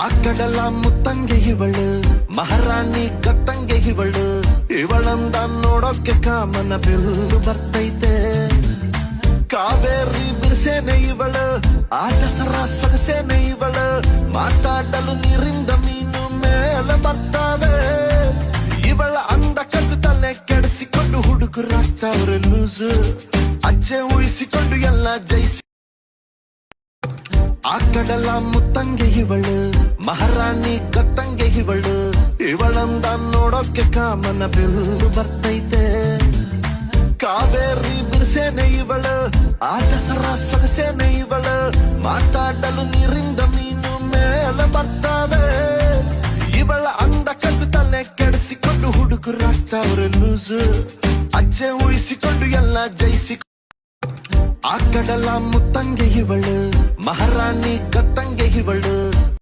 ಆಕಡಲ ಮುತ್ತಂಗೆ ಇವಳು ಮಹಾರಾಣಿ ಕತ್ತಂಗೆ ಇವಳು ಇವಳಂದ ನೋಡೋಕೆ ಕಾಮನ ಬಿಲ್ಲು ಬರ್ತೈತೆ ಕಾವೇರಿ ಬಿರ್ಸೇನೆ ಇವಳು ಆ ದಸರಾ ಸೊಗಸೇನೆ ಇವಳು ಮಾತಾಡಲು ನೀರಿಂದ ಮೀನು ಮೇಲೆ ಬರ್ತಾವೆ ಇವಳ ಅಂದ ಕಲ್ಲು ತಲೆ ಕೆಡಿಸಿಕೊಂಡು ಹುಡುಗರಾಗ್ತಾವ್ರೆ ಲೂಸು ಅಜ್ಜೆ ಊಹಿಸಿಕೊಂಡು ಎಲ್ಲ ಜಯಿಸಿ ಆಕಡಲ ಮುತ್ತಂಗೆ ಇವಳು ಮಹಾರಾಣಿ ಕತ್ತಂಗೆ ಇವಳು ಇವಳಂದ ನೋಡೋಕೆ ಕಾಮನ ಬಿಲ್ಲು ಬರ್ತೈತೆ ಕಾವೇರಿ ಬಿರ್ಸೇನೆ ಇವಳು ಆ ದಸರಾ ಸೊಗಸೇನೆ ಇವಳು ಮಾತಾಡಲು ನೀರಿಂದ ಮೀನು ಮೇಲೆ ಬರ್ತಾವೆ ಇವಳ ಅಂದ ಕಲ್ಲು ತಲೆ ಕೆಡಿಸಿಕೊಂಡು ಹುಡುಗರಾಗ್ತಾವ್ರೆ ಲೂಸು ಅಜ್ಜೆ ಊಹಿಸಿಕೊಂಡು ಎಲ್ಲ ಜಯಿಸಿ ಆಕಡಲ ಮುತ್ತಂಗೆ ಇವಳು ಮಹಾರಾಣಿ ಕತ್ತಂಗೆ ಇವಳು